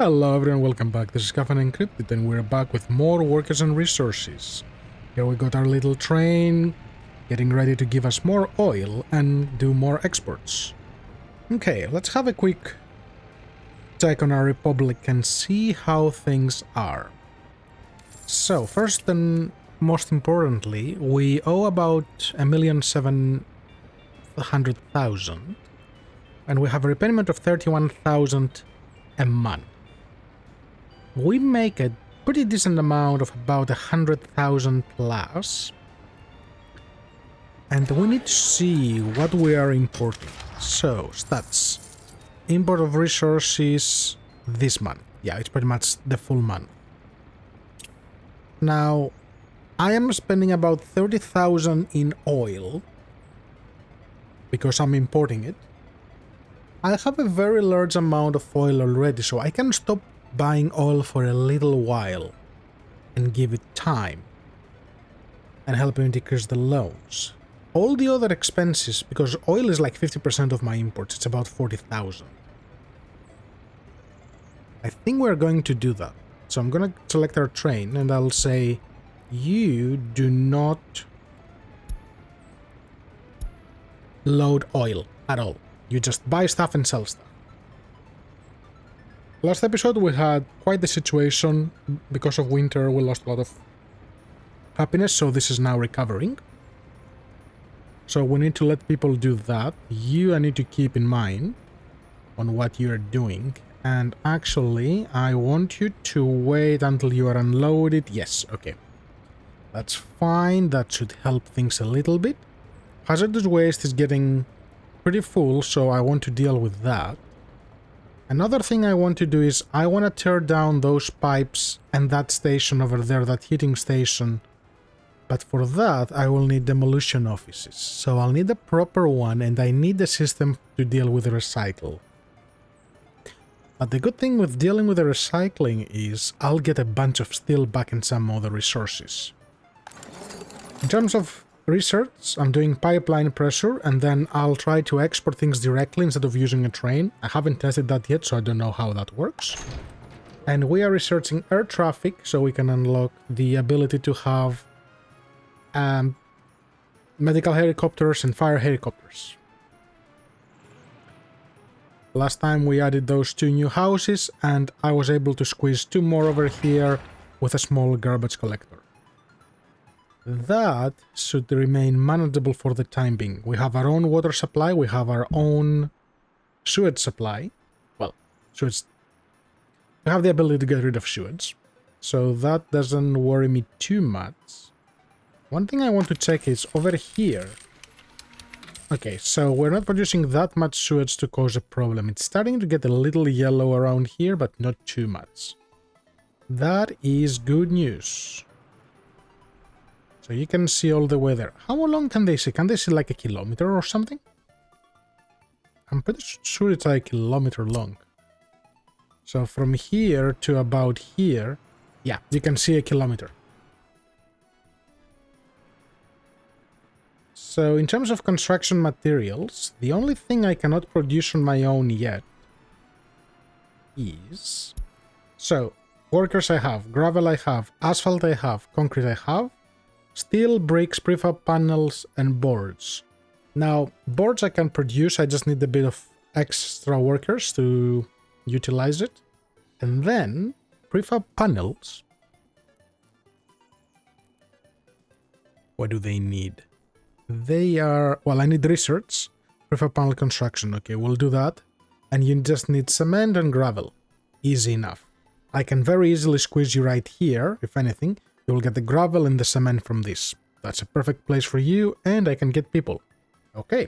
Hello everyone, welcome back. This is Caffeine Encrypted and we're back with more workers and resources. Here we got our little train, getting ready to give us more oil and do more exports. Okay, let's have a quick check on our republic and see how things are. So, first and most importantly, we owe about 1,700,000 and we have a repayment of 31,000 a month. We make a pretty decent amount of about 100,000 plus. And we need to see what we are importing. So, stats. Import of resources this month. Yeah, it's pretty much the full month. Now, I am spending about 30,000 in oil because I'm importing it. I have a very large amount of oil already, so I can stop buying oil for a little while and give it time and help me decrease the loans. All the other expenses, because oil is like 50% of my imports, it's about 40,000. I think we're going to do that. So I'm going to select our train and I'll say, you do not load oil at all. You just buy stuff and sell stuff. Last episode we had quite the situation. Because of winter we lost a lot of happiness, so this is now recovering. So we need to let people do that. I need to keep in mind on what you're doing. And actually, I want you to wait until you are unloaded. Yes, okay. That's fine. That should help things a little bit. Hazardous waste is getting pretty full, so I want to deal with that. Another thing I want to do is I want to tear down those pipes and that station over there, that heating station. But for that, I will need demolition offices. So I'll need a proper one and I need a system to deal with the recycle. But the good thing with dealing with the recycling is I'll get a bunch of steel back and some other resources. In terms of research, I'm doing pipeline pressure and then I'll try to export things directly instead of using a train. I haven't tested that yet, so I don't know how that works. And we are researching air traffic so we can unlock the ability to have medical helicopters and fire helicopters. Last time we added those 2 new houses and I was able to squeeze 2 more over here with a small garbage collector. That should remain manageable for the time being. We have our own water supply, we have our own sewage supply. Well, sewage. We have the ability to get rid of sewage, so that doesn't worry me too much. One thing I want to check is over here. Okay, so we're not producing that much sewage to cause a problem. It's starting to get a little yellow around here, but not too much. That is good news. So you can see all the way there. How long can they see? Can they see like a kilometer or something? I'm pretty sure it's like a kilometer long. So from here to about here, yeah, you can see a kilometer. So in terms of construction materials, the only thing I cannot produce on my own yet is... So, workers I have, gravel I have, asphalt I have, concrete I have, steel, bricks, prefab panels, and boards. Now, boards I can produce, I just need a bit of extra workers to utilize it. And then, prefab panels... What do they need? They are... Well, I need research. Prefab panel construction, okay, we'll do that. And you just need cement and gravel. Easy enough. I can very easily squeeze you right here, if anything. You will get the gravel and the cement from this. That's a perfect place for you, and I can get people. Okay.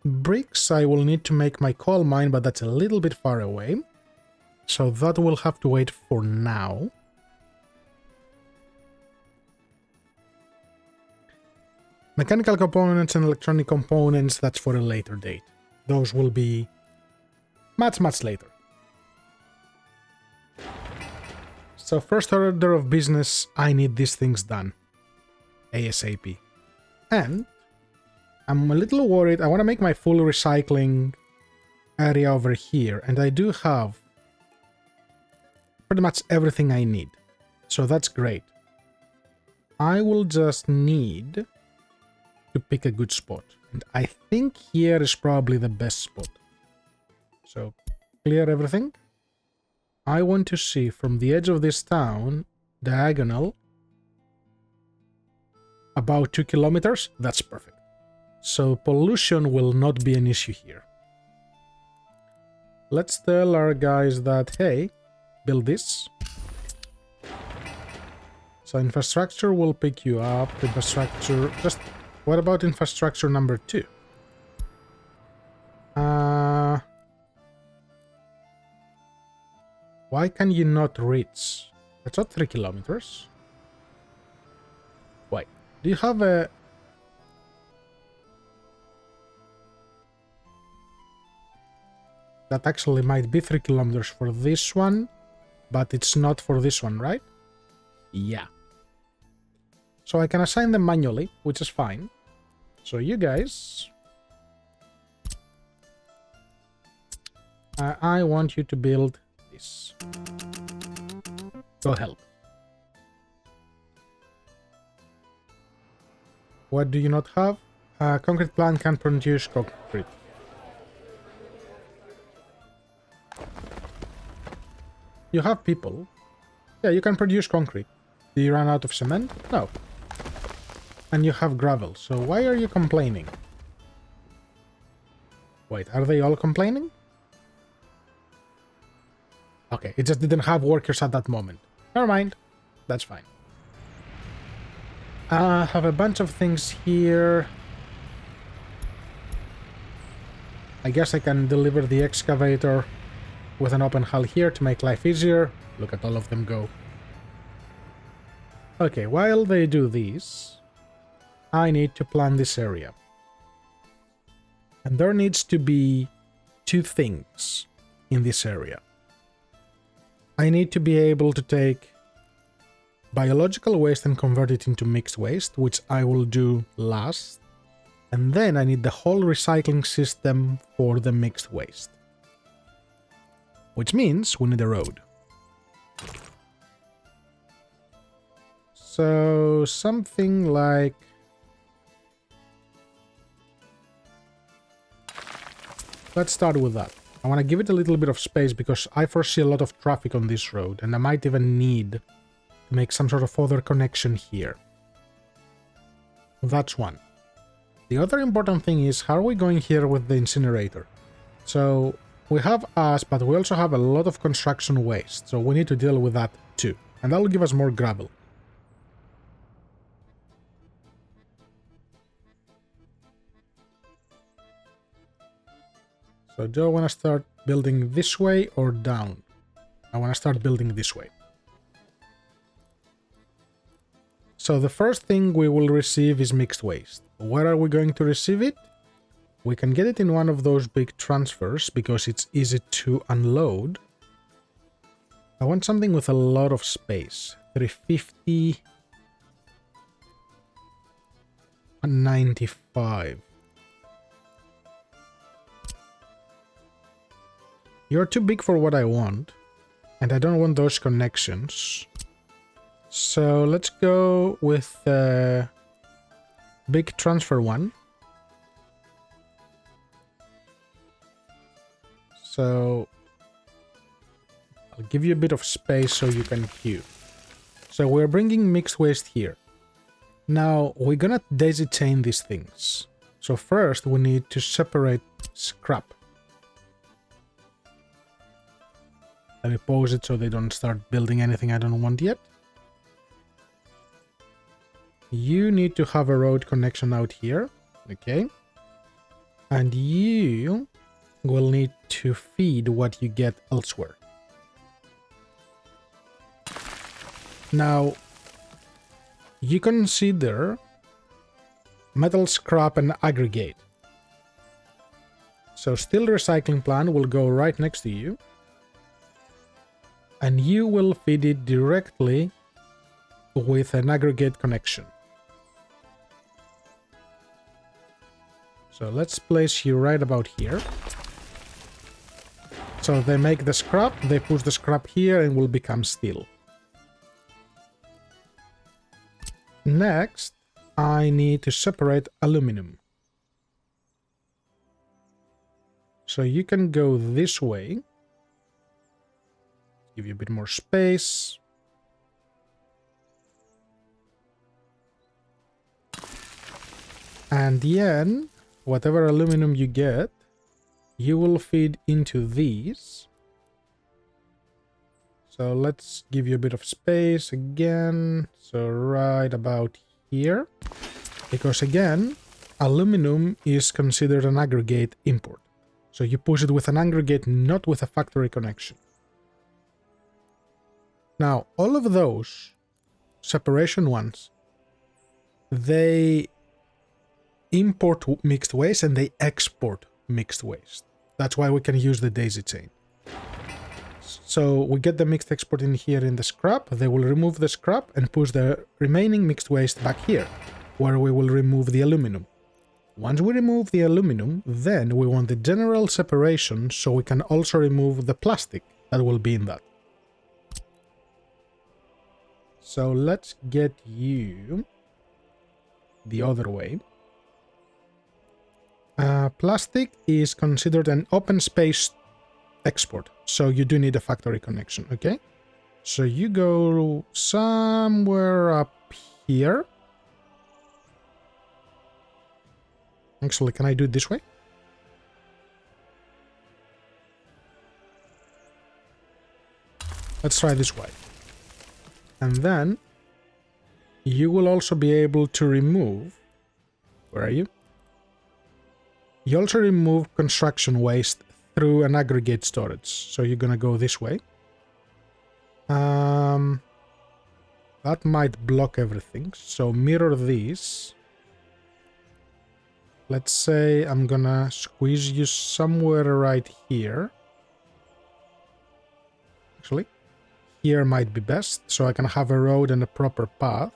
Bricks, I will need to make my coal mine, but that's a little bit far away. So that will have to wait for now. Mechanical components and electronic components, that's for a later date. Those will be much, much later. So first order of business, I need these things done. ASAP. And I'm a little worried. I want to make my full recycling area over here, and I do have pretty much everything I need. So that's great. I will just need to pick a good spot. And I think here is probably the best spot. So clear everything. I want to see from the edge of this town, diagonal, about 2 kilometers. That's perfect. So pollution will not be an issue here. Let's tell our guys that, hey, build this. So infrastructure will pick you up. Infrastructure, just what about infrastructure number 2? Why can you not reach? That's not 3 kilometers. Why? Do you have a... That actually might be 3 kilometers for this one, but it's not for this one, right? Yeah. So I can assign them manually, which is fine. So you guys... I want you to build this. Go help. What do you not have? Concrete plant can produce concrete. You have people. Yeah, you can produce concrete. Do you run out of cement? No. And you have gravel, so why are you complaining? Wait, are they all complaining? Okay, it just didn't have workers at that moment. Never mind. That's fine. I have a bunch of things here. I guess I can deliver the excavator with an open hull here to make life easier. Look at all of them go. Okay, while they do this, I need to plan this area. And there needs to be 2 things in this area. I need to be able to take biological waste and convert it into mixed waste, which I will do last. And then I need the whole recycling system for the mixed waste. Which means we need a road. So something like... Let's start with that. I want to give it a little bit of space because I foresee a lot of traffic on this road, and I might even need to make some sort of other connection here. That's one. The other important thing is, how are we going here with the incinerator? So we have us, but we also have a lot of construction waste, so we need to deal with that too. And that will give us more gravel. So do I want to start building this way or down? I want to start building this way. So the first thing we will receive is mixed waste. Where are we going to receive it? We can get it in one of those big transfers because it's easy to unload. I want something with a lot of space. 350 and 95. You're too big for what I want, and I don't want those connections. So let's go with the big transfer one. So I'll give you a bit of space so you can queue. So we're bringing mixed waste here. Now we're gonna daisy chain these things. So first we need to separate scrap. Let me pause it so they don't start building anything I don't want yet. You need to have a road connection out here, okay? And you will need to feed what you get elsewhere. Now, you consider metal scrap and aggregate. So steel recycling plant will go right next to you. And you will feed it directly with an aggregate connection. So let's place you right about here. So they make the scrap, they push the scrap here and will become steel. Next, I need to separate aluminum. So you can go this way. Give you a bit more space. And then, whatever aluminum you get, you will feed into these. So let's give you a bit of space again. So right about here. Because again, aluminum is considered an aggregate import. So you push it with an aggregate, not with a factory connection. Now, all of those separation ones, they import mixed waste and they export mixed waste. That's why we can use the daisy chain. So we get the mixed export in here in the scrap, they will remove the scrap and push the remaining mixed waste back here, where we will remove the aluminum. Once we remove the aluminum, then we want the general separation so we can also remove the plastic that will be in that. So let's get you the other way. Plastic is considered an open space export, so you do need a factory connection, okay? So you go somewhere up here. Actually, can I do it this way? Let's try this way. And then you will also be able to remove... Where are you? You also remove construction waste through an aggregate storage. So you're gonna go this way. That might block everything. So mirror these. Let's say I'm gonna squeeze you somewhere right here. Actually, here might be best, so I can have a road and a proper path.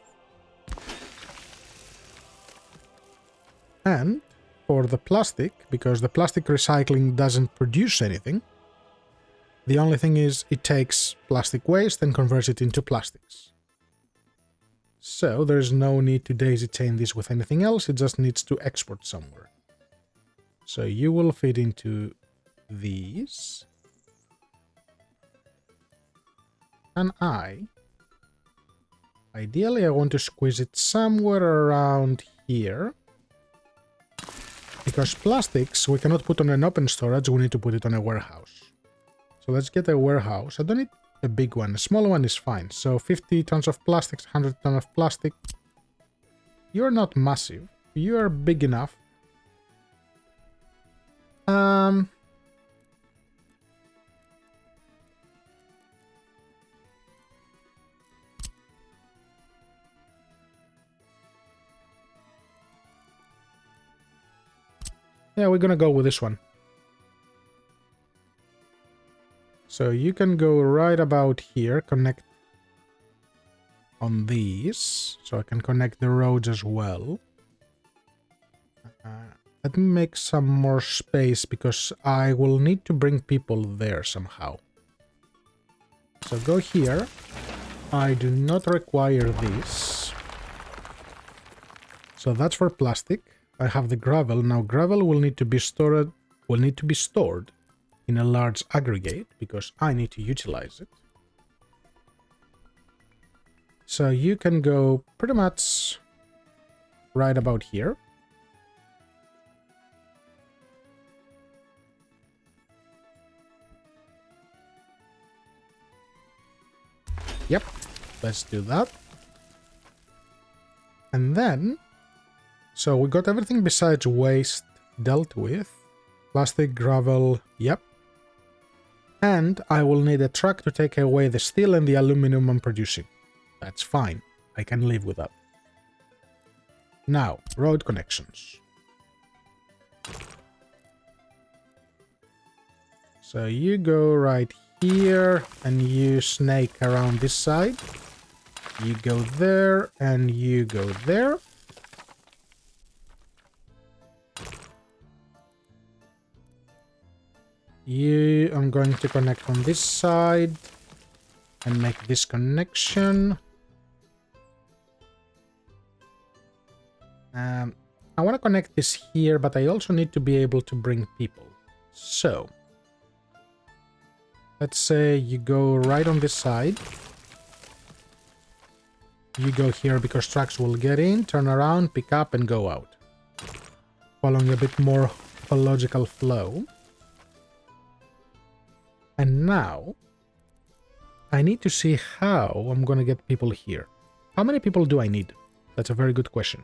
And for the plastic, because the plastic recycling doesn't produce anything, the only thing is it takes plastic waste and converts it into plastics. So there's no need to daisy chain this with anything else, it just needs to export somewhere. So you will feed into these. And ideally I want to squeeze it somewhere around here. Because plastics we cannot put on an open storage, we need to put it on a warehouse. So let's get a warehouse. I don't need a big one, a small one is fine. So 50 tons of plastics, 100 tons of plastic. You're not massive, you are big enough. Yeah, we're gonna go with this one. So you can go right about here, connect on these, so I can connect the roads as well. Let me make some more space because I will need to bring people there somehow. So go here. I do not require this. So that's for plastic. I have the gravel. Now gravel will need to be stored in a large aggregate because I need to utilize it. So you can go pretty much right about here. Yep, let's do that. And then, so we got everything besides waste dealt with. Plastic, gravel, yep. And I will need a truck to take away the steel and the aluminum I'm producing. That's fine, I can live with that. Now, road connections. So you go right here and you snake around this side. You go there and you go there. You, I'm going to connect on this side and make this connection. I want to connect this here, but I also need to be able to bring people. So, let's say you go right on this side. You go here because trucks will get in, turn around, pick up, and go out. Following a bit more of a logical flow. And now, I need to see how I'm going to get people here. How many people do I need? That's a very good question.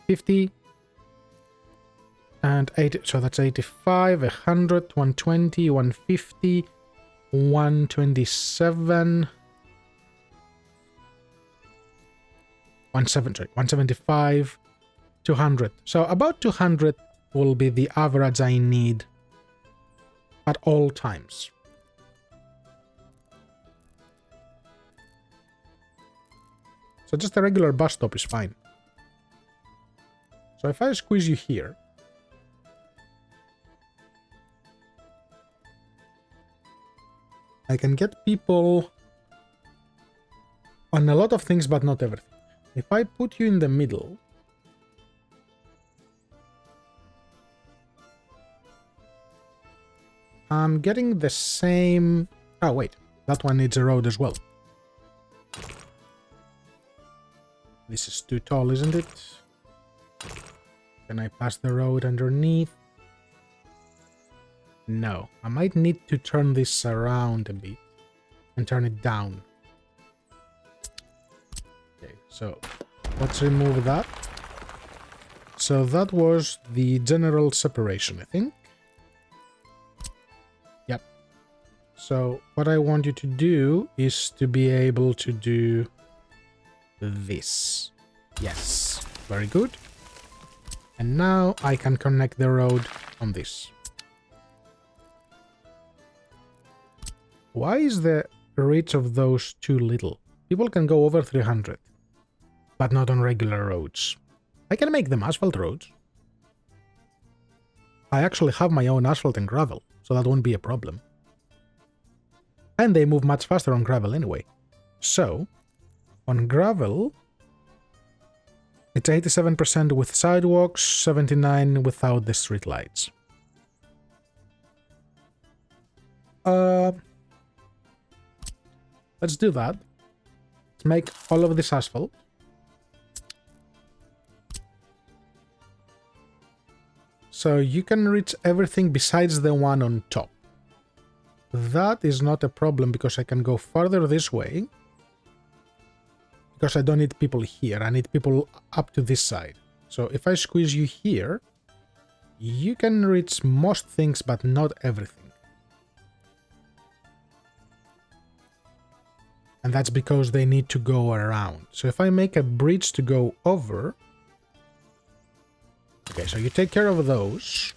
50 and 80, so that's 85, 100, 120, 150, 127, 175, 200. So about 200 will be the average I need at all times. So just a regular bus stop is fine. So if I squeeze you here, I can get people on a lot of things, but not everything. If I put you in the middle, I'm getting the same... Oh, wait. That one needs a road as well. This is too tall, isn't it? Can I pass the road underneath? No. I might need to turn this around a bit and turn it down. Okay, so let's remove that. So that was the general separation, I think. Yep. So what I want you to do is to be able to do this. Yes. Very good. And now I can connect the road on this. Why is the reach of those too little? People can go over 300, but not on regular roads. I can make them asphalt roads. I actually have my own asphalt and gravel, so that won't be a problem. And they move much faster on gravel anyway. So, on gravel, it's 87% with sidewalks, 79% without the streetlights. Let's do that. Let's make all of this asphalt. So you can reach everything besides the one on top. That is not a problem because I can go farther this way. Because I don't need people here, I need people up to this side. So if I squeeze you here, you can reach most things but not everything. And that's because they need to go around. So if I make a bridge to go over... Okay, so you take care of those.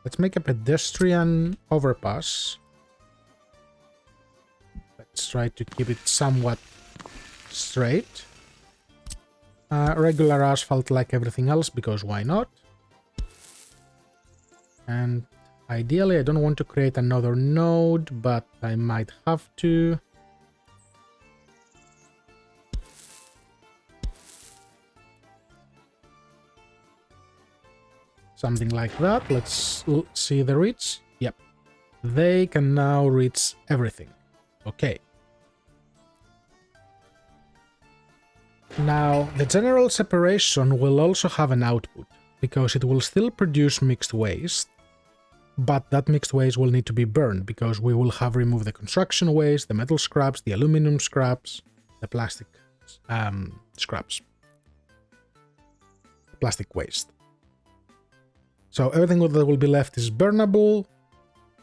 Let's make a pedestrian overpass. Let's try to keep it somewhat straight. Regular asphalt like everything else, because why not? And ideally I don't want to create another node, but I might have to. Something like that. Let's see the reach. Yep. They can now reach everything. Okay. Now, the general separation will also have an output, because it will still produce mixed waste, but that mixed waste will need to be burned, because we will have removed the construction waste, the metal scraps, the aluminum scraps, the plastic scraps. Plastic waste. So everything that will be left is burnable,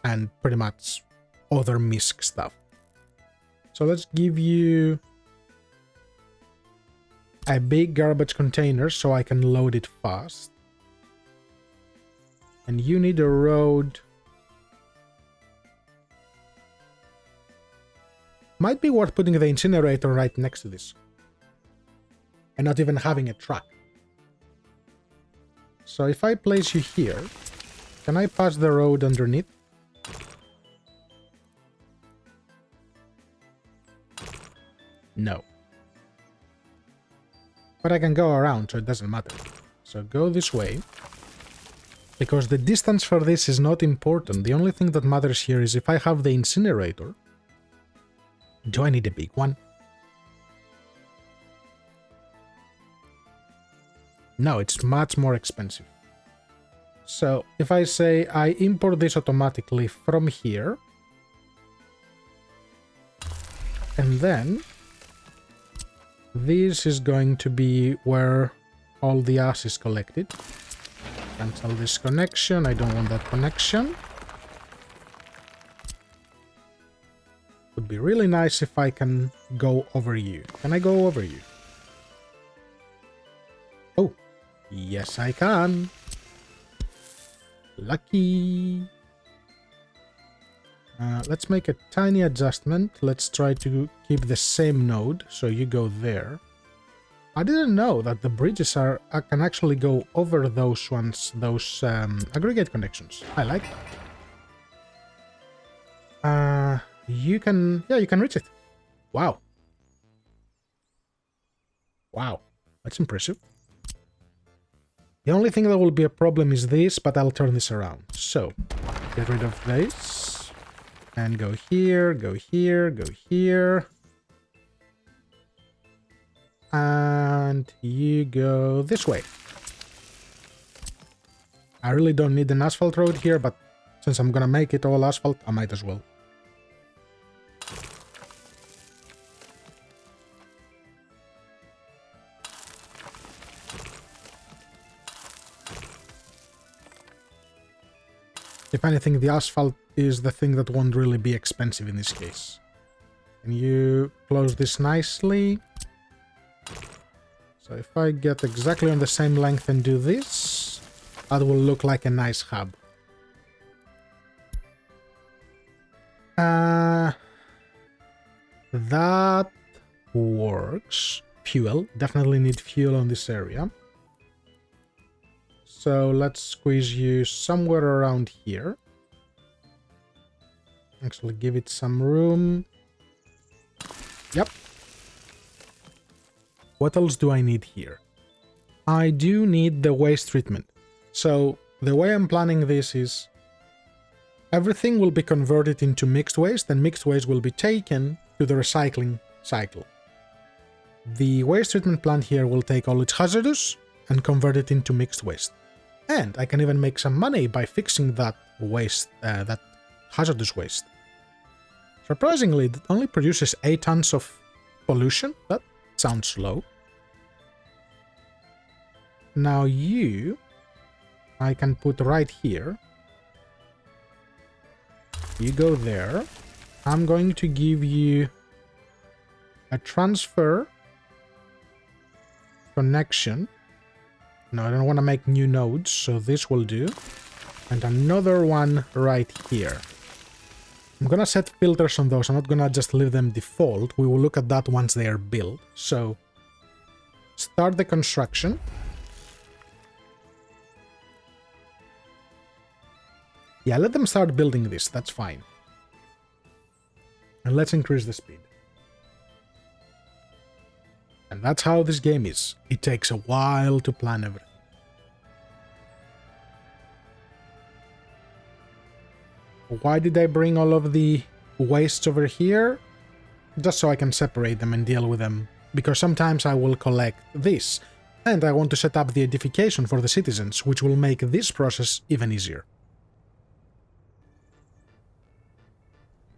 and pretty much other misc stuff. So let's give you a big garbage container so I can load it fast. And you need a road. Might be worth putting the incinerator right next to this. And not even having a truck. So if I place you here, can I pass the road underneath? No. But I can go around, so it doesn't matter. So go this way. Because the distance for this is not important. The only thing that matters here is if I have the incinerator. Do I need a big one? No, it's much more expensive. So if I say I import this automatically from here, and then this is going to be where all the ash is collected. Cancel this connection, I don't want that connection. Would be really nice if I can go over you. Can I go over you? Oh, yes I can. Lucky. Let's make a tiny adjustment. Let's try to keep the same node, so you go there. I didn't know that the bridges I can actually go over those ones, those aggregate connections. I like that. You can reach it. Wow. Wow, that's impressive. The only thing that will be a problem is this, but I'll turn this around. So, get rid of this. And go here, go here, go here. And you go this way. I really don't need an asphalt road here, but since I'm gonna make it all asphalt, I might as well. If anything, the asphalt is the thing that won't really be expensive in this case. Can you close this nicely? So if I get exactly on the same length and do this, that will look like a nice hub. That works. Fuel. Definitely need fuel on this area. So let's squeeze you somewhere around here. Actually, give it some room. Yep. What else do I need here? I do need the waste treatment. So the way I'm planning this is everything will be converted into mixed waste, and mixed waste will be taken to the recycling cycle. The waste treatment plant here will take all its hazardous and convert it into mixed waste. And I can even make some money by fixing that waste, that hazardous waste. Surprisingly, it only produces 8 tons of pollution. That sounds low. Now you, I can put right here. You go there. I'm going to give you a transfer connection. No, I don't want to make new nodes, so this will do. And another one right here. I'm gonna set filters on those. I'm not gonna just leave them default. We will look at that once they are built. So, start the construction. Yeah, let them start building this. That's fine. And let's increase the speed. And that's how this game is. It takes a while to plan everything. Why did I bring all of the wastes over here? Just so I can separate them and deal with them. Because sometimes I will collect this. And I want to set up the edification for the citizens, which will make this process even easier.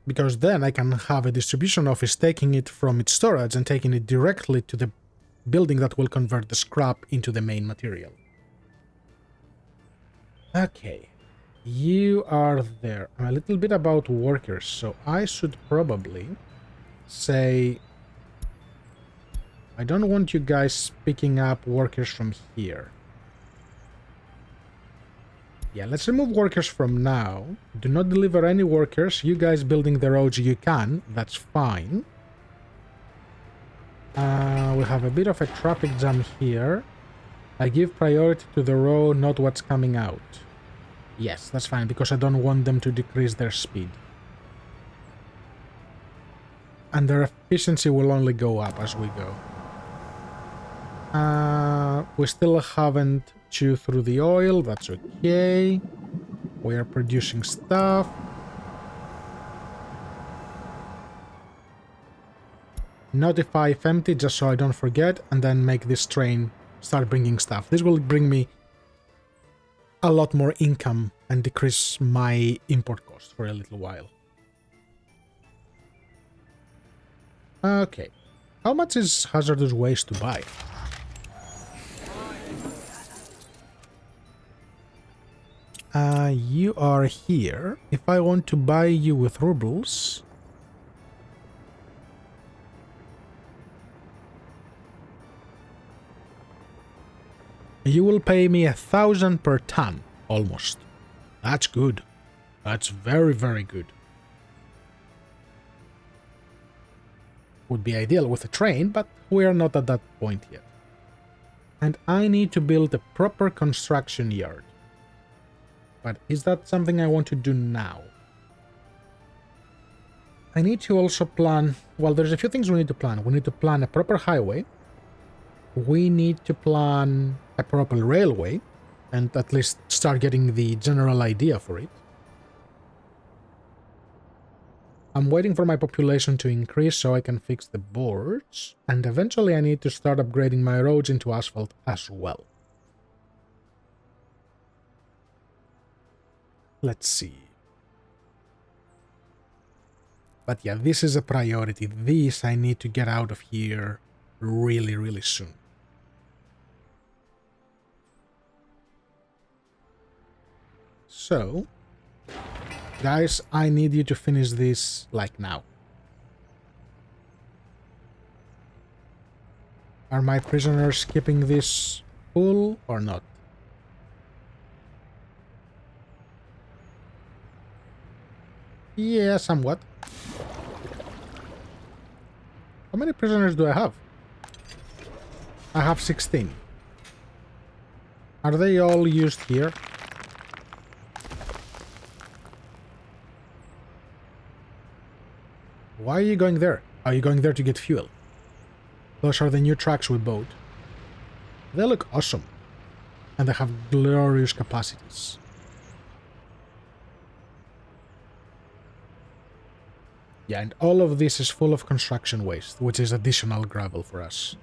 Because then I can have a distribution office taking it from its storage and taking it directly to the building that will convert the scrap into the main material. Okay, you are there. A little bit about workers, so I should probably say I don't want you guys picking up workers from here. Yeah, let's remove workers from now. Do not deliver any workers. You guys building the roads, you can. That's fine. We have a bit of a traffic jam here. I give priority to the road, not what's coming out. Yes, that's fine, because I don't want them to decrease their speed. and their efficiency will only go up as we go. We still haven't chewed through the oil, that's okay. We are producing stuff. Notify if empty, just so I don't forget, and then make this train start bringing stuff. This will bring me a lot more income and decrease my import cost for a little while. Okay. How much is hazardous waste to buy? You are here. If I want to buy you with rubles... You will pay me 1,000 per ton, almost. That's good. That's very, very good. Would be ideal with a train, but we are not at that point yet. And I need to build a proper construction yard. But is that something I want to do now? I need to also plan... Well, there's a few things we need to plan. We need to plan a proper highway. We need to plan a proper railway, and at least start getting the general idea for it. I'm waiting for my population to increase so I can fix the boards, and eventually I need to start upgrading my roads into asphalt as well. Let's see. But yeah, this is a priority. This I need to get out of here really, really soon. So, guys, I need you to finish this, like, now. Are my prisoners keeping this full or not? Yeah, somewhat. How many prisoners do I have? I have 16. Are they all used here? Why are you going there? Are you going there to get fuel? Those are the new trucks we bought. They look awesome. And they have glorious capacities. Yeah, and all of this is full of construction waste, which is additional gravel for us.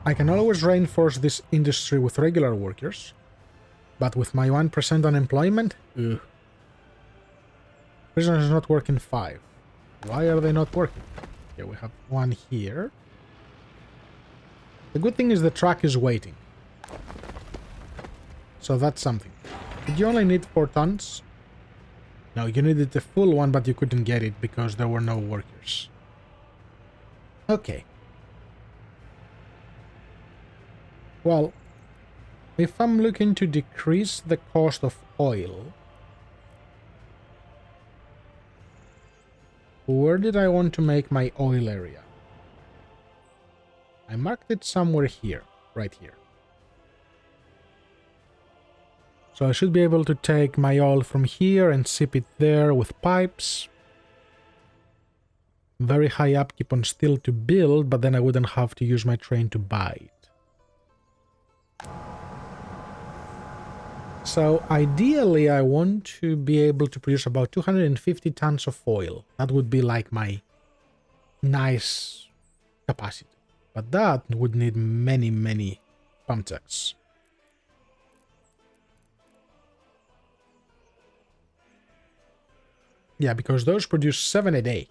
I can always reinforce this industry with regular workers. But with my 1% unemployment, ugh. Prisoners not working 5. Why are they not working? Okay, we have one here. The good thing is the truck is waiting. So that's something. Did you only need 4 tons? No, you needed the full one, but you couldn't get it because there were no workers. Okay. Well, if I'm looking to decrease the cost of oil, where did I want to make my oil area? I marked it somewhere here, right here. So I should be able to take my oil from here and ship it there with pipes. Very high upkeep on steel to build, but then I wouldn't have to use my train to buy it. So ideally I want to be able to produce about 250 tons of oil. That would be like my nice capacity. But that would need many, many pump jacks. Yeah, because those produce 7 a day.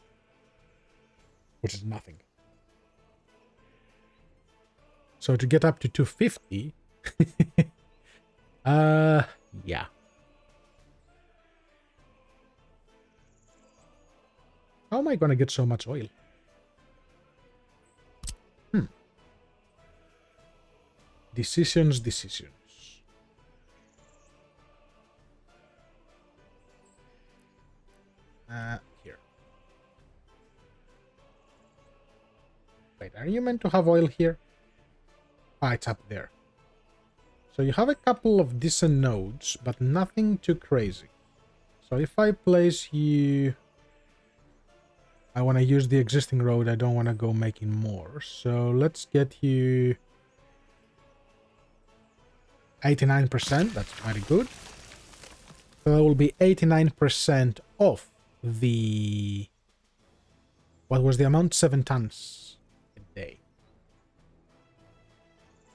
Which is nothing. So to get up to 250... yeah. How am I gonna get so much oil? Decisions. Here. Wait, are you meant to have oil here? Ah, it's up there. So you have a couple of decent nodes, but nothing too crazy. So if I place you... I want to use the existing road. I don't want to go making more. So let's get you 89%. That's very good. So that will be 89% of the... What was the amount? 7 tons a day.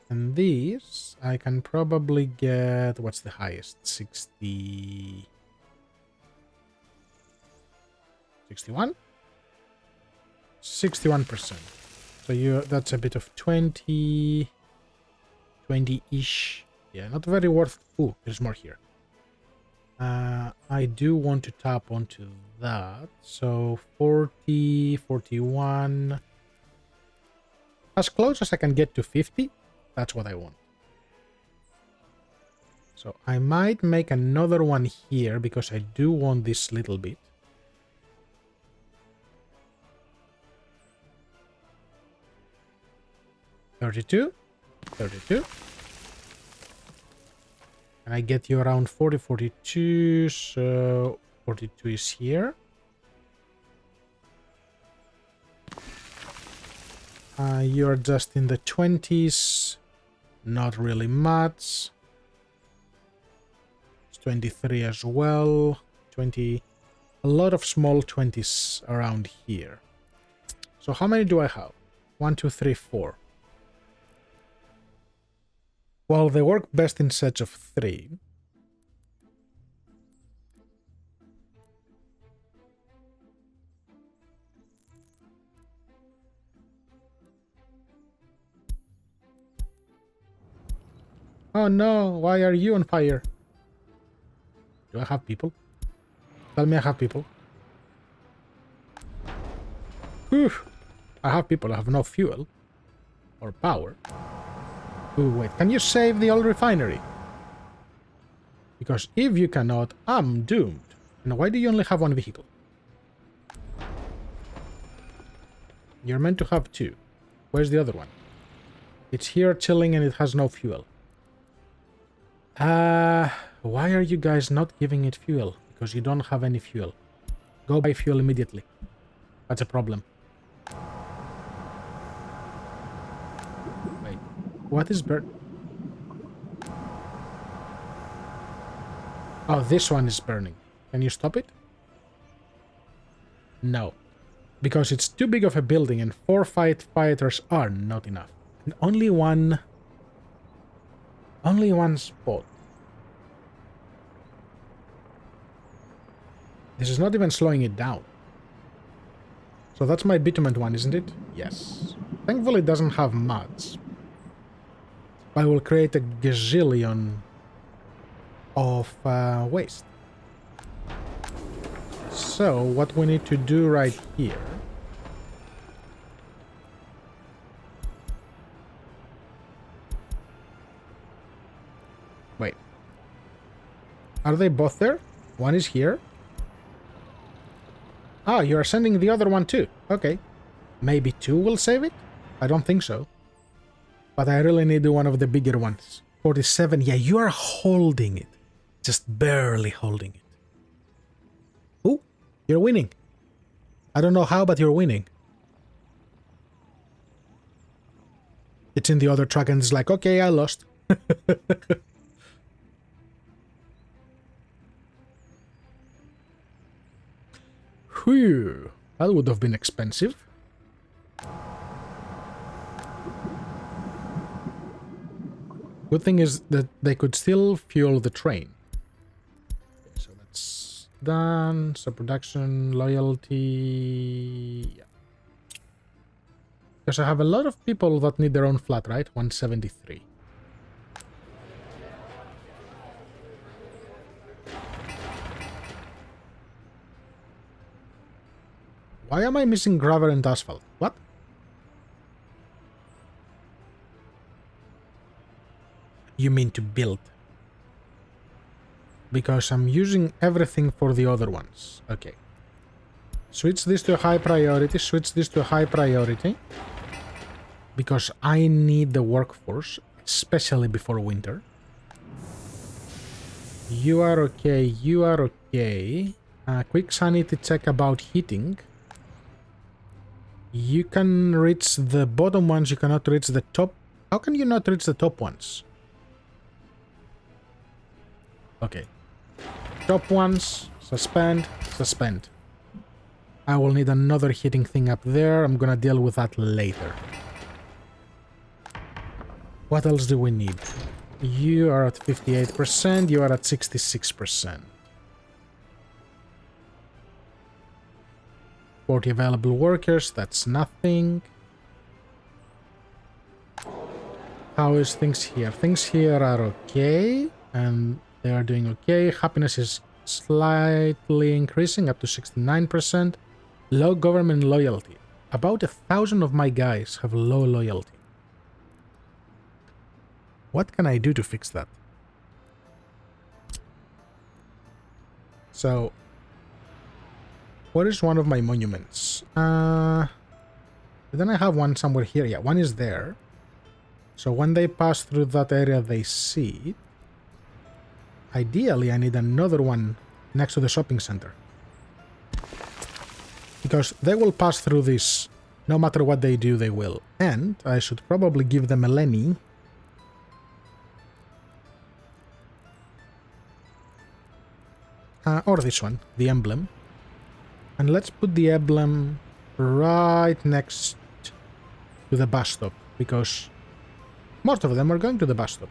And these, I can probably get... What's the highest? 60... 61? 61%. So that's a bit of 20... 20-ish. Yeah, not very worth... Ooh, there's more here. I do want to tap onto that. So 40, 41... As close as I can get to 50, that's what I want. So I might make another one here because I do want this little bit. $32. And I get you around 40, 42, so 42 is here. You're just in the 20s, not really much. It's 23 as well, 20, a lot of small 20s around here. So how many do I have? 1, 2, 3, 4. Well, they work best in sets of 3. Oh no, why are you on fire? Do I have people? Tell me I have people. Whew. I have people, I have no fuel. Or power. Ooh, wait, can you save the old refinery? Because if you cannot, I'm doomed. And why do you only have 1 vehicle? You're meant to have 2. Where's the other one? It's here chilling and it has no fuel. Why are you guys not giving it fuel? Because you don't have any fuel. Go buy fuel immediately. That's a problem. Wait, what is Oh, this one is burning. Can you stop it? No. Because it's too big of a building and 4 fighters are not enough. And only one spot. This is not even slowing it down. So that's my bitumen one, isn't it? Yes. Thankfully it doesn't have much. I will create a gazillion of waste. So what we need to do right here... Wait. Are they both there? One is here. Ah, you are sending the other one too. Okay. Maybe 2 will save it? I don't think so. But I really need one of the bigger ones. 47. Yeah, you are holding it. Just barely holding it. Ooh, you're winning. I don't know how, but you're winning. It's in the other truck and it's like, okay, I lost. Whew, that would have been expensive. Good thing is that they could still fuel the train. Okay, so that's done. So production, loyalty... Yeah. Because I have a lot of people that need their own flat, right? 173. Why am I missing gravel and asphalt? What? You mean to build? Because I'm using everything for the other ones. Okay. Switch this to a high priority. Switch this to a high priority. Because I need the workforce, especially before winter. You are okay, you are okay. Quick sanity check about heating. You can reach the bottom ones, you cannot reach the top. How can you not reach the top ones? Okay. Top ones, suspend, suspend. I will need another heating thing up there. I'm gonna deal with that later. What else do we need? You are at 58%, you are at 66%. 40 available workers, that's nothing. How is things here? Things here are okay, and they are doing okay. Happiness is slightly increasing up to 69%. Low government loyalty. About 1,000 of my guys have low loyalty. What can I do to fix that? So, what is one of my monuments? Then I have one somewhere here. Yeah, one is there. So when they pass through that area, they see it. Ideally, I need another one next to the shopping center. Because they will pass through this. No matter what they do, they will. And I should probably give them a Lenny. Or this one, the emblem. And let's put the emblem right next to the bus stop, because most of them are going to the bus stop.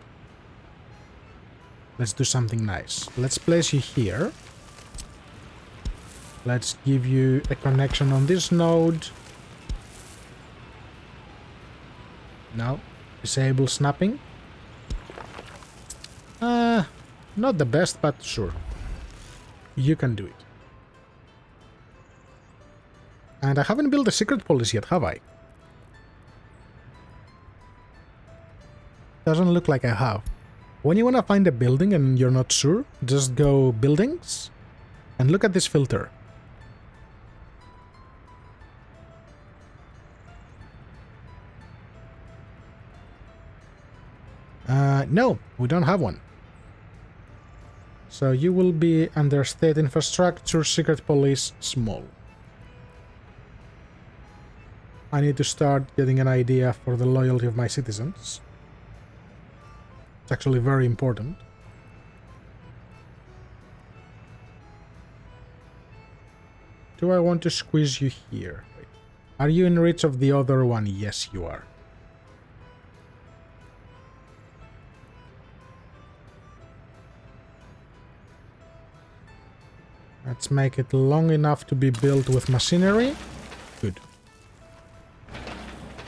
Let's do something nice. Let's place you here. Let's give you a connection on this node. No. Disable snapping. Not the best, but sure. You can do it. And I haven't built a secret police yet, have I? Doesn't look like I have. When you want to find a building and you're not sure, just go buildings and look at this filter. No, we don't have one. So you will be under state infrastructure, secret police, small. I need to start getting an idea for the loyalty of my citizens. It's actually very important. Do I want to squeeze you here? Wait. Are you in reach of the other one? Yes, you are. Let's make it long enough to be built with machinery. Good.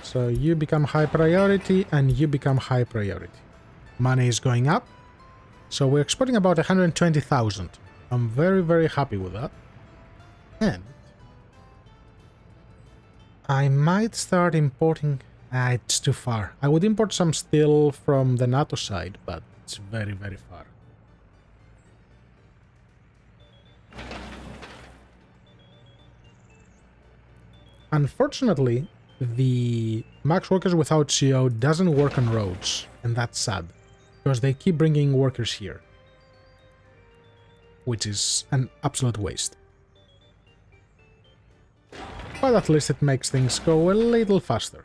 So you become high priority and you become high priority. Money is going up. So we're exporting about 120,000. I'm very, very happy with that. And I might start importing... it's too far. I would import some steel from the NATO side, but it's very, very far. Unfortunately, the max workers without CO doesn't work on roads, and that's sad, because they keep bringing workers here, which is an absolute waste. But at least it makes things go a little faster.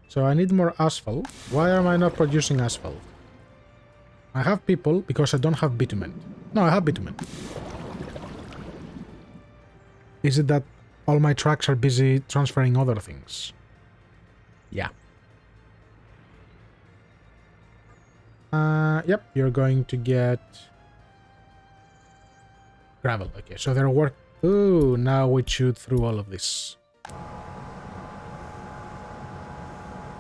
So I need more asphalt. Why am I not producing asphalt? I have people because I don't have bitumen. No, I have bitumen. Is it that all my trucks are busy transferring other things? Yeah. Yep, you're going to get gravel. Okay, so they're work. Ooh, now we chewed through all of this.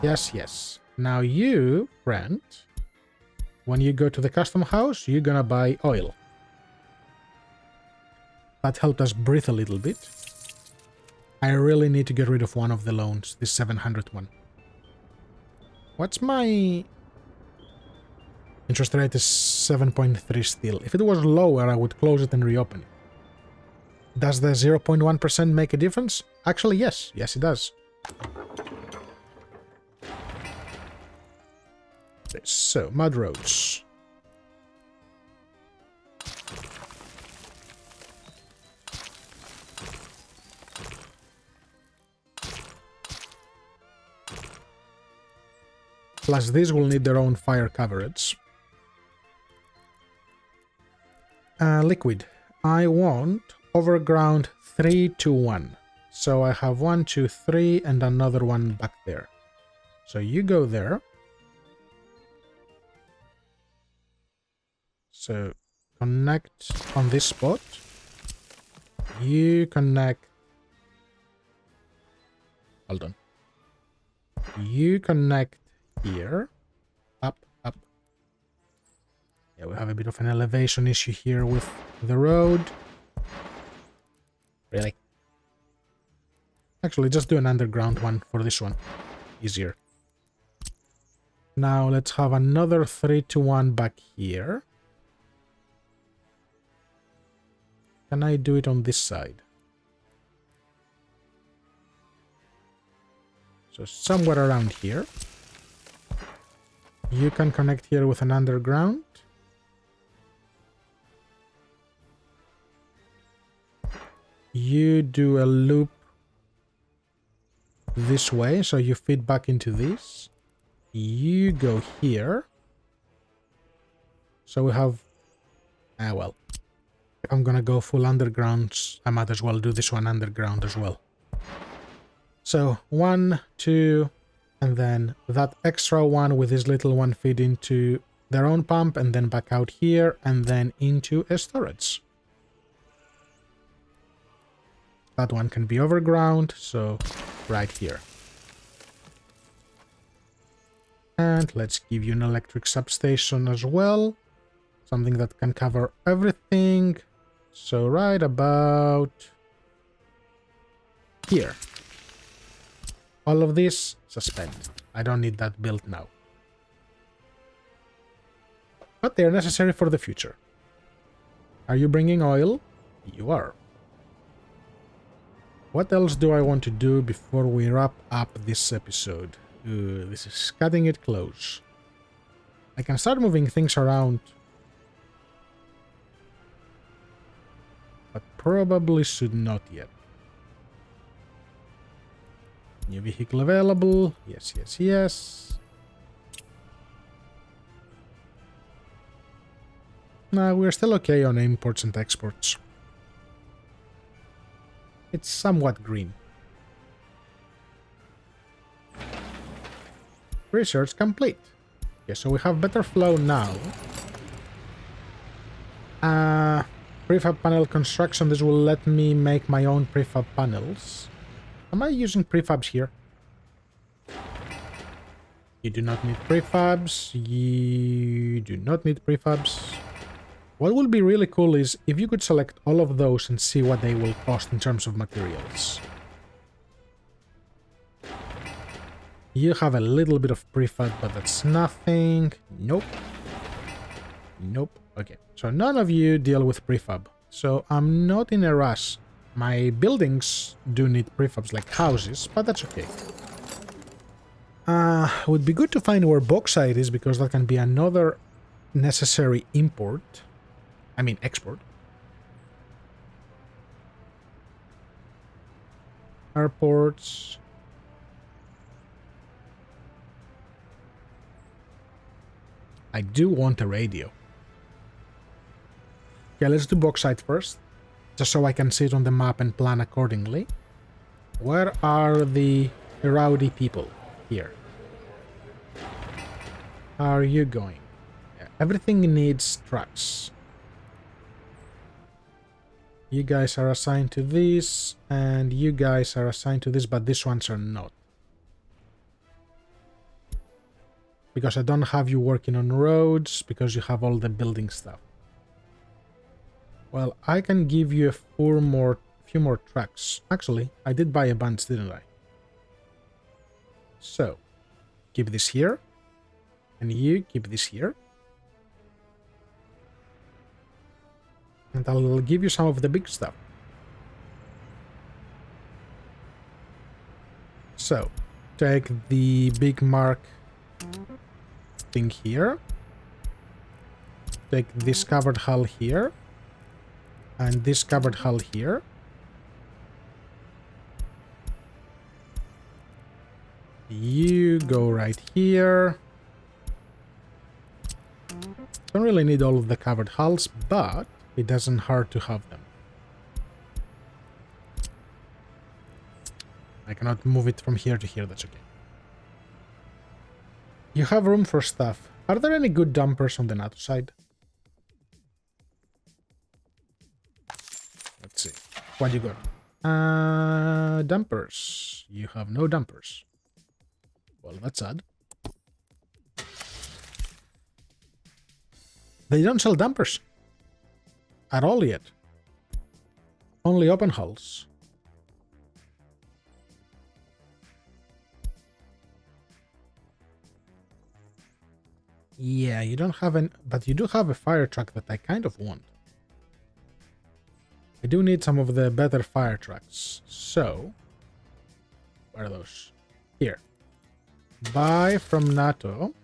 Yes, yes. Now you, friend, when you go to the custom house, you're gonna buy oil. That helped us breathe a little bit. I really need to get rid of one of the loans, this 700 one. What's my... Interest rate is 7.3 still. If it was lower, I would close it and reopen it. Does the 0.1% make a difference? Actually, yes. Yes, it does. So, mud roads. plus these will need their own fire coverage. Liquid. I want overground 3 to 1. So I have 1, 2, 3 and another one back there. So you go there. So connect on this spot. You connect. Hold on. You connect here. Up, up. Yeah, we have a bit of an elevation issue here with the road. Really? Actually, just do an underground one for this one. Easier. Now let's have another 3 to 1 back here. Can I do it on this side? So somewhere around here. You can connect here with an underground. You do a loop this way, so you feed back into this. You go here. So we have... well, if I'm gonna go full undergrounds, I might as well do this one underground as well. So 1, 2, and then that extra one with this little one feed into their own pump, and then back out here, and then into a storage. That one can be overground, so right here. And let's give you an electric substation as well. Something that can cover everything. So right about here. All of this, suspend. I don't need that built now. But they are necessary for the future. Are you bringing oil? You are. What else do I want to do before we wrap up this episode? This is cutting it close. I can start moving things around. But probably should not yet. New vehicle available. Yes, yes, yes. No, we're still okay on imports and exports. It's somewhat green. Research complete. Okay, so we have better flow now. Prefab panel construction. This will let me make my own prefab panels. Am I using prefabs here? You do not need prefabs. You do not need prefabs. What will be really cool is if you could select all of those and see what they will cost in terms of materials. You have a little bit of prefab, but that's nothing. Nope. Nope. Okay, so none of you deal with prefab. So I'm not in a rush. My buildings do need prefabs like houses, but that's okay. Would be good to find where bauxite is, because that can be another necessary import. I mean export. Airports. I do want a radio. Okay, let's do bauxite first, just so I can see it on the map and plan accordingly. Where are the rowdy people? Here. How are you going? Yeah, everything needs trucks. You guys are assigned to this, and you guys are assigned to this, but these ones are not. Because I don't have you working on roads, because you have all the building stuff. Well, I can give you a few more trucks. Actually, I did buy a bunch, didn't I? So, keep this here. And you keep this here. And I'll give you some of the big stuff. So, take the big mark thing here. Take this covered hull here. And this covered hull here. You go right here. Don't really need all of the covered hulls, but it doesn't hurt to have them. I cannot move it from here to here, that's okay. You have room for stuff. Are there any good dumpers on the NATO side? Let's see. What you got? Dumpers. You have no dumpers. Well, that's sad. They don't sell dumpers. At all yet. Only open hulls. Yeah, you don't have an... But you do have a fire truck that I kind of want. I do need some of the better fire trucks. So... Where are those? Here. Buy from NATO.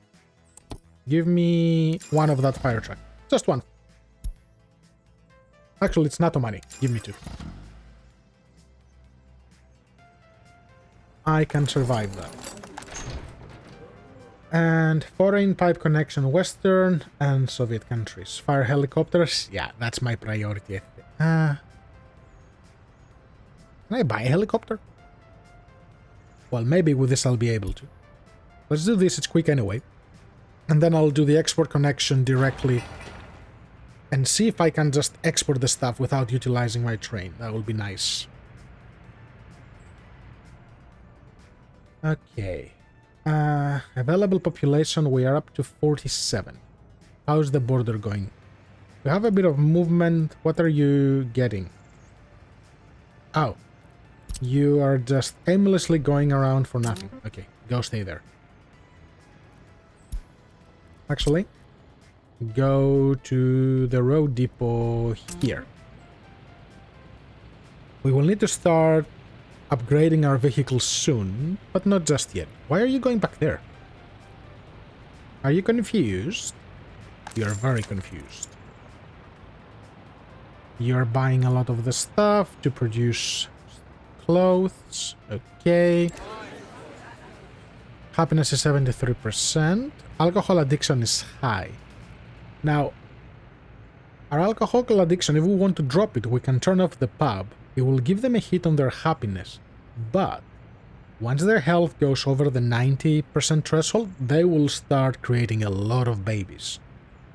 Give me one of that fire truck. Just one. Actually, it's NATO money. Give me two. I can survive that. And foreign pipe connection Western and Soviet countries. Fire helicopters. Yeah, that's my priority. Can I buy a helicopter? Well, maybe with this I'll be able to. Let's do this, it's quick anyway. And then I'll do the export connection directly and see if I can just export the stuff without utilizing my train. That will be nice. Okay. Available population, we are up to 47. How's the border going? We have a bit of movement. What are you getting? Oh. You are just aimlessly going around for nothing. Okay, go stay there. Actually, go to the road depot here. We will need to start upgrading our vehicles soon, but not just yet. Why are you going back there? Are you confused? You are very confused. You're buying a lot of the stuff to produce clothes. Okay. Happiness is 73%. Alcohol addiction is high. Now, our alcohol addiction, if we want to drop it, we can turn off the pub. It will give them a hit on their happiness. But once their health goes over the 90% threshold, they will start creating a lot of babies.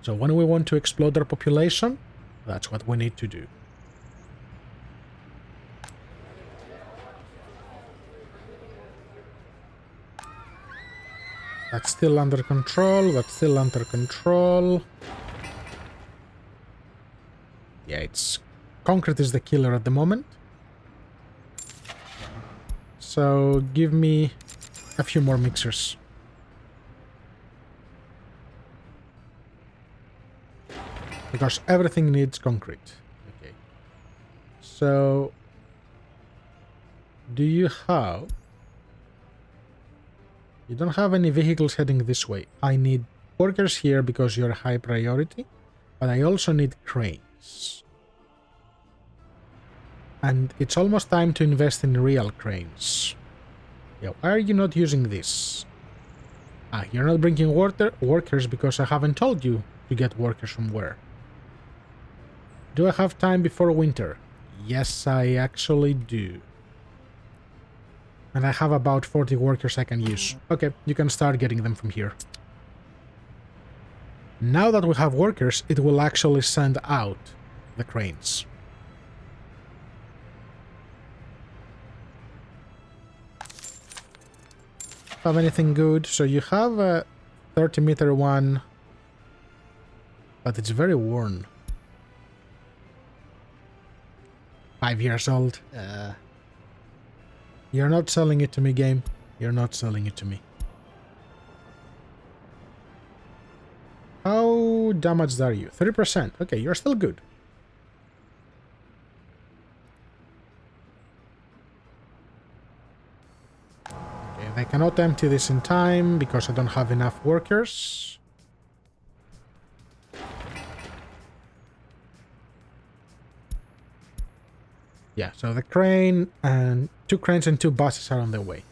So when we want to explode their population, that's what we need to do. That's still under control, that's still under control. Yeah, it's... Concrete is the killer at the moment. So, give me a few more mixers. Because everything needs concrete. Okay. So... Do you have... You don't have any vehicles heading this way. I need workers here because you're high priority, but I also need cranes. And it's almost time to invest in real cranes. Yeah, why are you not using this? Ah, you're not bringing workers because I haven't told you to get workers from where. Do I have time before winter? Yes, I actually do. And I have about 40 workers I can use. Okay, you can start getting them from here. Now that we have workers, it will actually send out the cranes. Have anything good? So you have a 30-meter one, but it's very worn. 5 years old. You're not selling it to me, game. You're not selling it to me. How damaged are you? 30%. Okay, you're still good. Okay, they cannot empty this in time because I don't have enough workers. Yeah, so the crane and 2 cranes and 2 buses are on their way.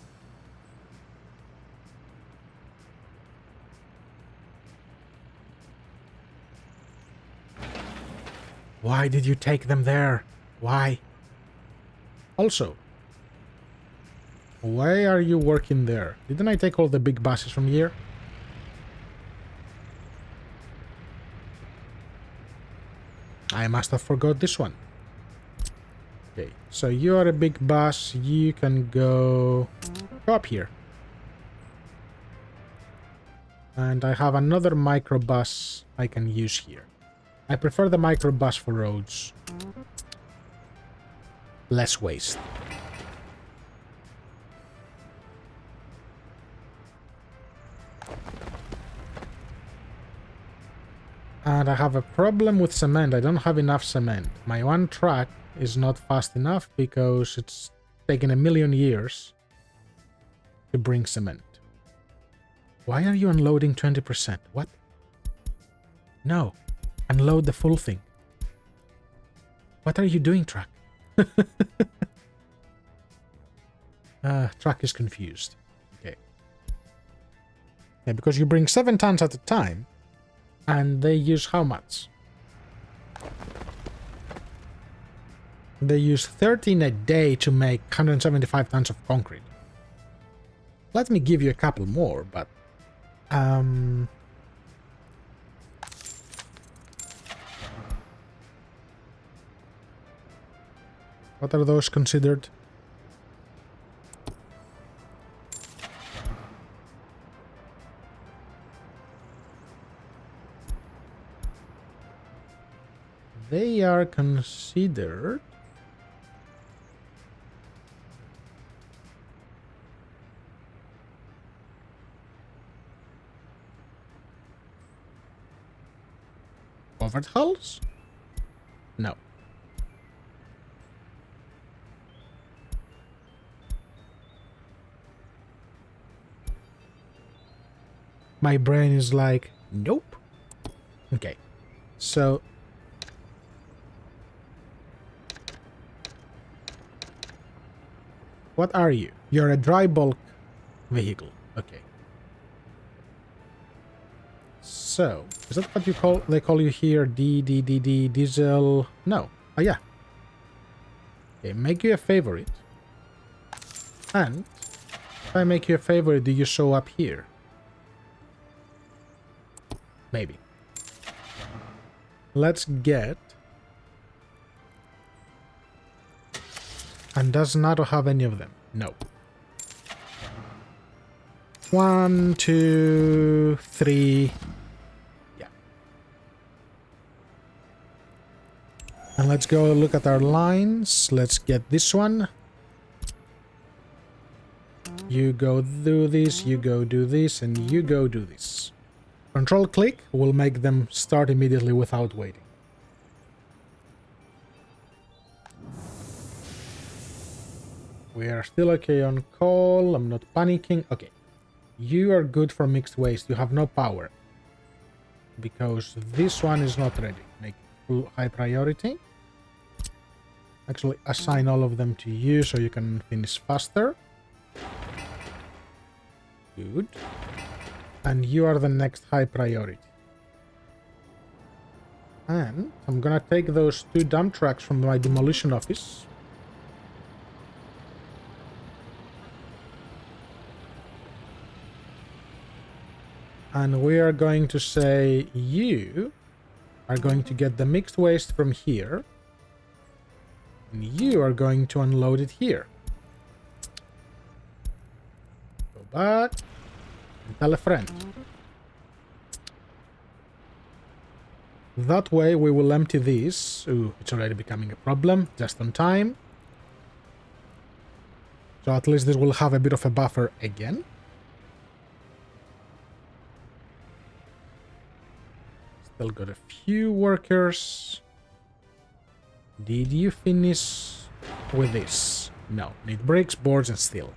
Why did you take them there? Why? Also, why are you working there? Didn't I take all the big buses from here? I must have forgot this one. Okay, so you are a big bus. You can go up here. And I have another microbus I can use here. I prefer the microbus for roads. Less waste. And I have a problem with cement. I don't have enough cement. My one track is not fast enough because it's taken 1,000,000 years to bring cement. Why are you unloading 20%? What? No. Unload the full thing. What are you doing, truck? Truck is confused. Okay. Yeah, because you bring 7 tons at a time, and they use how much? They use 13 a day to make 175 tons of concrete. Let me give you a couple more, but... what are those considered? They are considered... covered hulls? No. My brain is like, nope. Okay, so... what are you? You're a dry bulk vehicle. Okay. So, is that what you call? They call you here diesel? No. Oh yeah. Okay, make you a favorite. And if I make you a favorite, do you show up here? Maybe. Let's get... and does NATO have any of them? No. 1, 2, 3. Yeah. And let's go look at our lines. Let's get this one. You go do this, you go do this, and you go do this. Control click will make them start immediately without waiting. We are still okay on coal. I'm not panicking. Okay. You are good for mixed waste. You have no power. Because this one is not ready. Make it full high priority. Actually, assign all of them to you so you can finish faster. Good. And you are the next high priority. And I'm gonna take those 2 dump trucks from my demolition office. And we are going to say you are going to get the mixed waste from here. And you are going to unload it here. Go back and tell a friend. That way we will empty these. Ooh, it's already becoming a problem. Just on time. So at least this will have a bit of a buffer again. Still got a few workers. Did you finish with this? No. Need bricks, boards, and steel.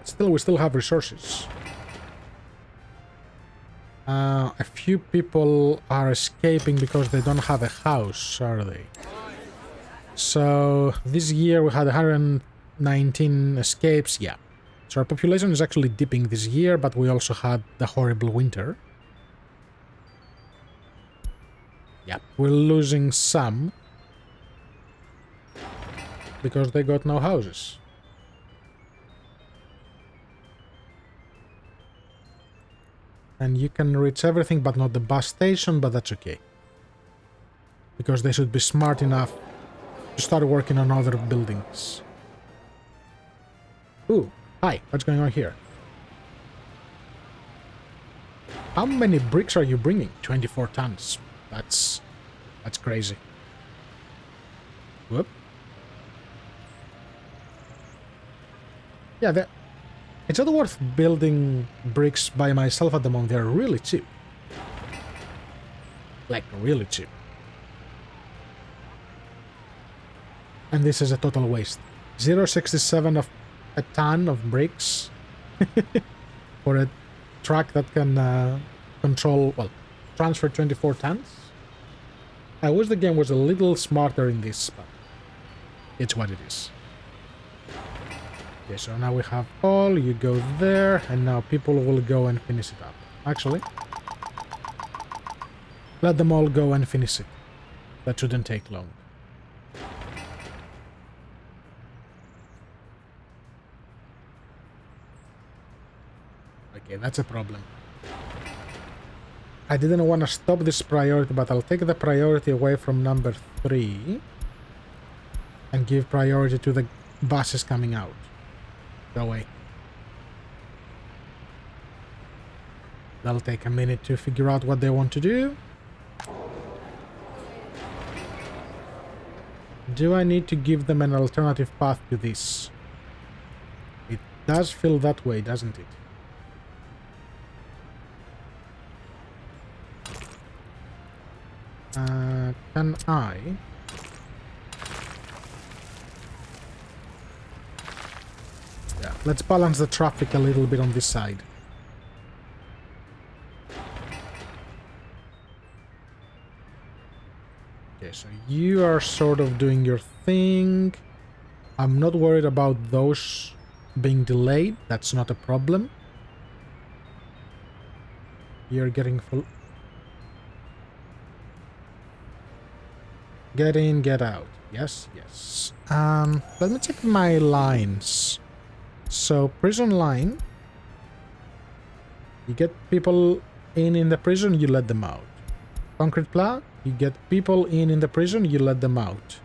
Still, we still have resources. A few people are escaping because they don't have a house, are they? So, this year we had 119 escapes, yeah. So our population is actually dipping this year, but we also had the horrible winter. Yeah, we're losing some because they got no houses. And you can reach everything but not the bus station, but that's okay. Because they should be smart enough to start working on other buildings. Ooh, hi, what's going on here? How many bricks are you bringing? 24 tons. That's crazy. Whoop. Yeah, it's not worth building bricks by myself at the moment. They're really cheap. Like, really cheap. And this is a total waste. 0.67 of a ton of bricks for a truck that can transfer 24 tons. I wish the game was a little smarter in this, but it's what it is. Okay, so now we have all, you go there, and now people will go and finish it up. Actually, let them all go and finish it. That shouldn't take long. Okay, that's a problem. I didn't want to stop this priority, but I'll take the priority away from number 3 and give priority to the buses coming out. Go away. That'll take a minute to figure out what they want to do. Do I need to give them an alternative path to this? It does feel that way, doesn't it? Can I? Yeah, let's balance the traffic a little bit on this side. Okay, so you are sort of doing your thing. I'm not worried about those being delayed. That's not a problem. You're getting full. Get in, get out. Yes, yes. Let me check my lines. So, prison line. You get people in the prison, you let them out. Concrete plant, you get people in the prison, you let them out.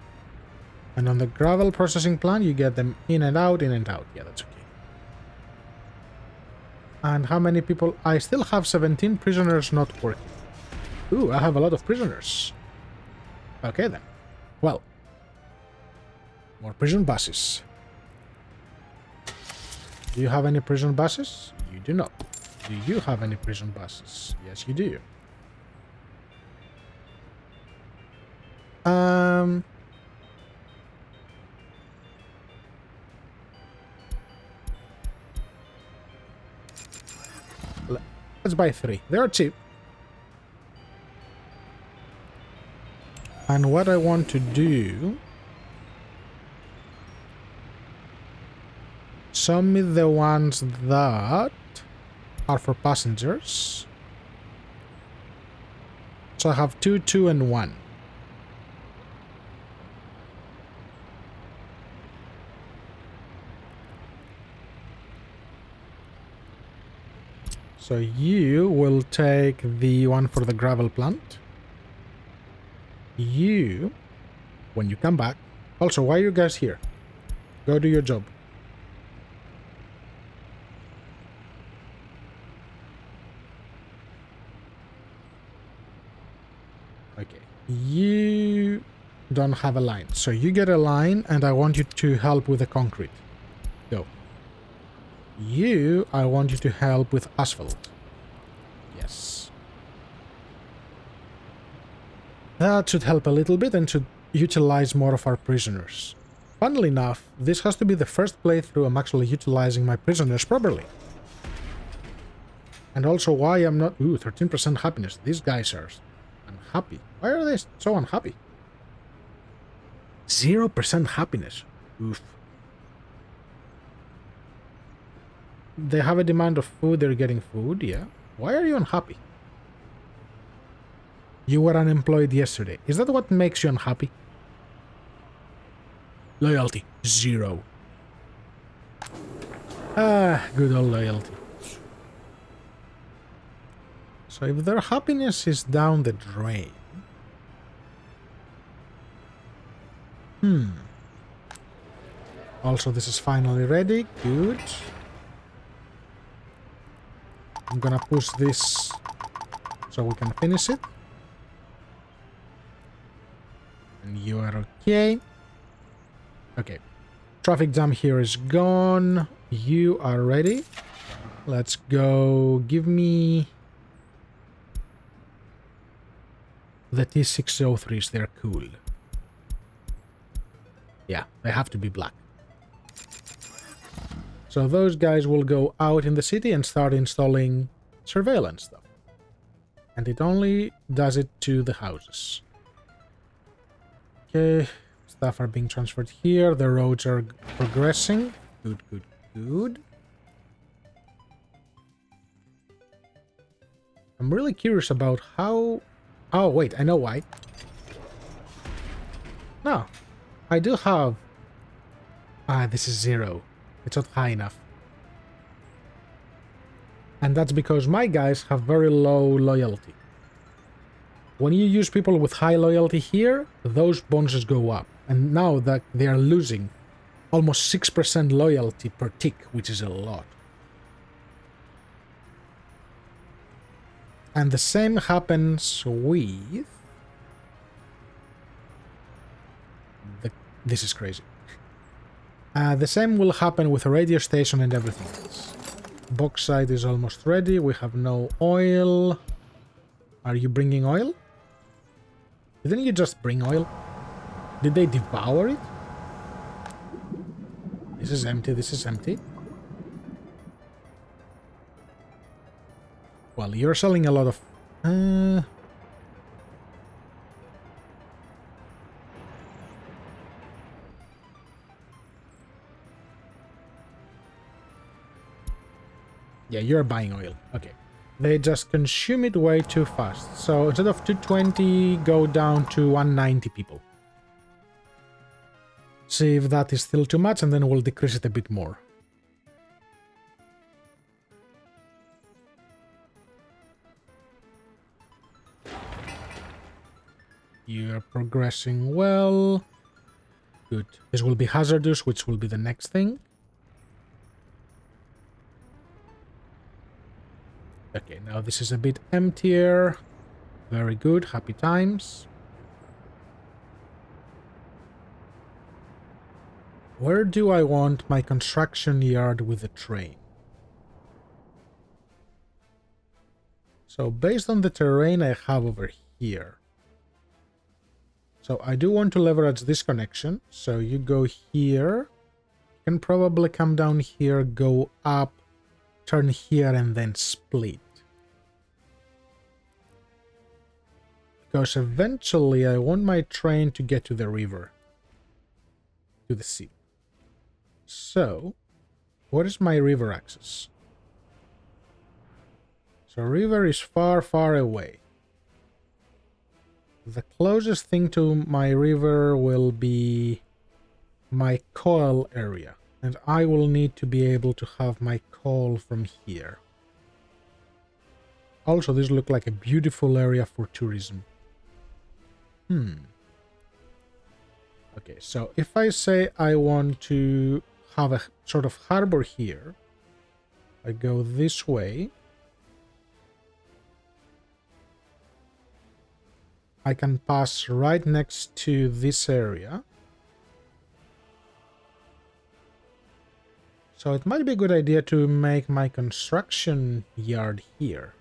And on the gravel processing plant, you get them in and out, in and out. Yeah, that's okay. And how many people? I still have 17 prisoners not working. Ooh, I have a lot of prisoners. Okay then. Well, more prison buses. Do you have any prison buses? You do not. Do you have any prison buses? Yes, you do. Let's buy 3. They're cheap. And what I want to do... Show me the ones that are for passengers. So I have 2, 2, and 1. So you will take the one for the gravel plant. You, when you come back... Also, why are you guys here? Go do your job. Okay. You don't have a line. So you get a line, and I want you to help with the concrete. Go. You, I want you to help with asphalt. Yes. That should help a little bit and should utilize more of our prisoners. Funnily enough, this has to be the first playthrough I'm actually utilizing my prisoners properly. And also why I'm not... Ooh, 13% happiness. These guys are unhappy. Why are they so unhappy? 0% happiness. Oof. they have a demand of food, they're getting food, yeah. Why are you unhappy? You were unemployed yesterday. Is that what makes you unhappy? Loyalty, 0. Ah, good old loyalty. So if their happiness is down the drain... Also, this is finally ready. Good. I'm gonna push this so we can finish it. And you are okay. Okay. Traffic jam here is gone. You are ready. Let's go. Give me the T603s. They're cool. Yeah, they have to be black. So those guys will go out in the city and start installing surveillance stuff. And it only does it to the houses. Okay, stuff are being transferred here. The roads are progressing. Good, good, good. I'm really curious about how... Oh, wait, I know why. No, I do have... Ah, this is 0. It's not high enough. And that's because my guys have very low loyalty. When you use people with high loyalty here, those bonuses go up. And now that they are losing almost 6% loyalty per tick, which is a lot. And the same happens with... This is crazy. The same will happen with a radio station and everything else. Bauxite is almost ready. We have no oil. Are you bringing oil? Didn't you just bring oil? Did they devour it? This is empty. This is empty. Well, you're selling a lot of... Yeah, you're buying oil. Okay. They just consume it way too fast. So instead of 220, go down to 190 people. See if that is still too much, and then we'll decrease it a bit more. You're progressing well. Good. This will be hazardous, which will be the next thing. Okay, now this is a bit emptier. Very good. Happy times. Where do I want my construction yard with the train? So based on the terrain I have over here. So I do want to leverage this connection. So you go here. You can probably come down here, go up, turn here, and then split. Because eventually I want my train to get to the river. To the sea. So, what is my river access? So river is far, far away. The closest thing to my river will be my coal area. And I will need to be able to have my coal from here. Also, this looks like a beautiful area for tourism. Okay, so if I say I want to have a sort of harbor here, I go this way. I can pass right next to this area. So it might be a good idea to make my construction yard here.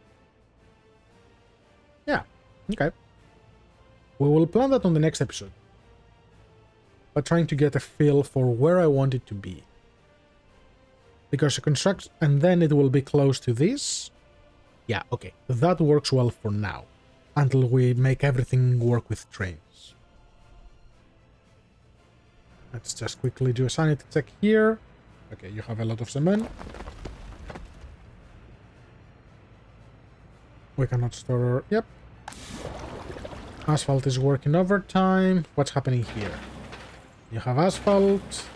Yeah, okay. We will plan that on the next episode. But trying to get a feel for where I want it to be. Because the construct, and then it will be close to this. Yeah, okay. That works well for now. Until we make everything work with trains. Let's just quickly do a sanity check here. Okay, you have a lot of cement. We cannot store... Yep. Asphalt is working overtime. What's happening here? You have asphalt.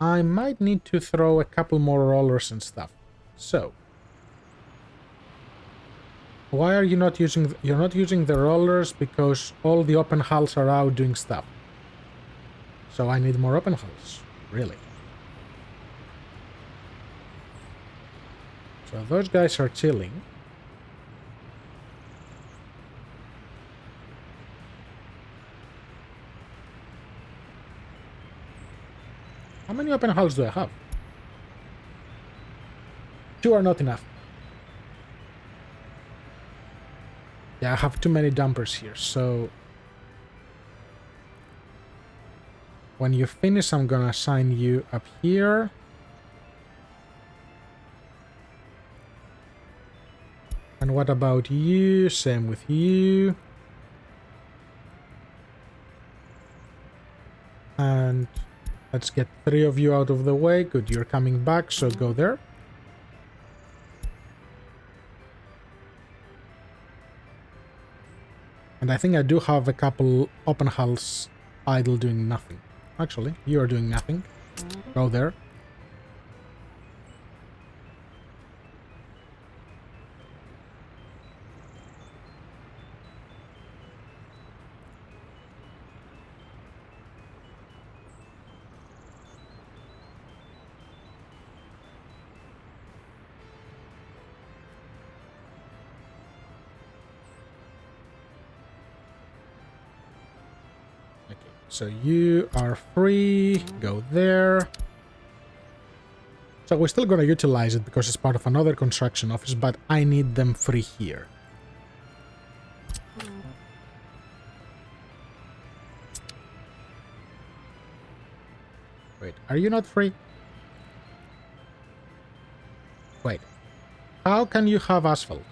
I might need to throw a couple more rollers and stuff. So... Why are you not using... You're not using the rollers because all the open hulls are out doing stuff. So I need more open hulls. Really. So those guys are chilling. How many open hulls do I have? 2 are not enough. Yeah, I have too many dumpers here, so... When you finish, I'm gonna assign you up here. And what about you? Same with you. And let's get 3 of you out of the way. Good, you're coming back, so go there. And I think I do have a couple open hulls idle doing nothing. Actually, you are doing nothing. Go there. So you are free, go there. So we're still gonna utilize it because it's part of another construction office, but I need them free here. Wait, are you not free? Wait, how can you have asphalt?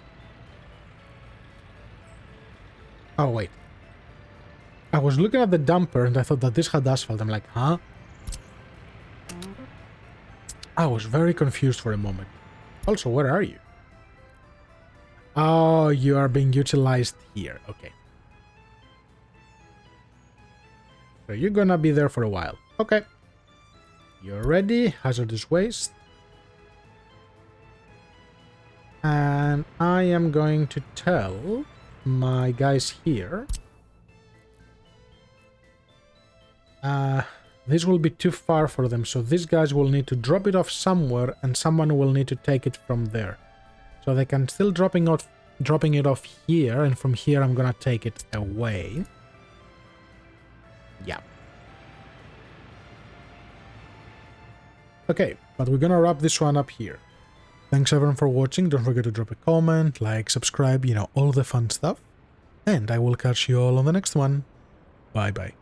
Oh, wait. I was looking at the dumper and I thought that this had asphalt. I'm like, huh? I was very confused for a moment. Also, where are you? Oh, you are being utilized here. Okay. So you're gonna be there for a while. Okay. You're ready. Hazardous waste. And I am going to tell my guys here... this will be too far for them, so these guys will need to drop it off somewhere and someone will need to take it from there. So they can still dropping it off here, and from here I'm gonna take it away. Yeah. Okay, but we're gonna wrap this one up here. Thanks everyone for watching, don't forget to drop a comment, like, subscribe, you know, all the fun stuff. And I will catch you all on the next one. Bye bye.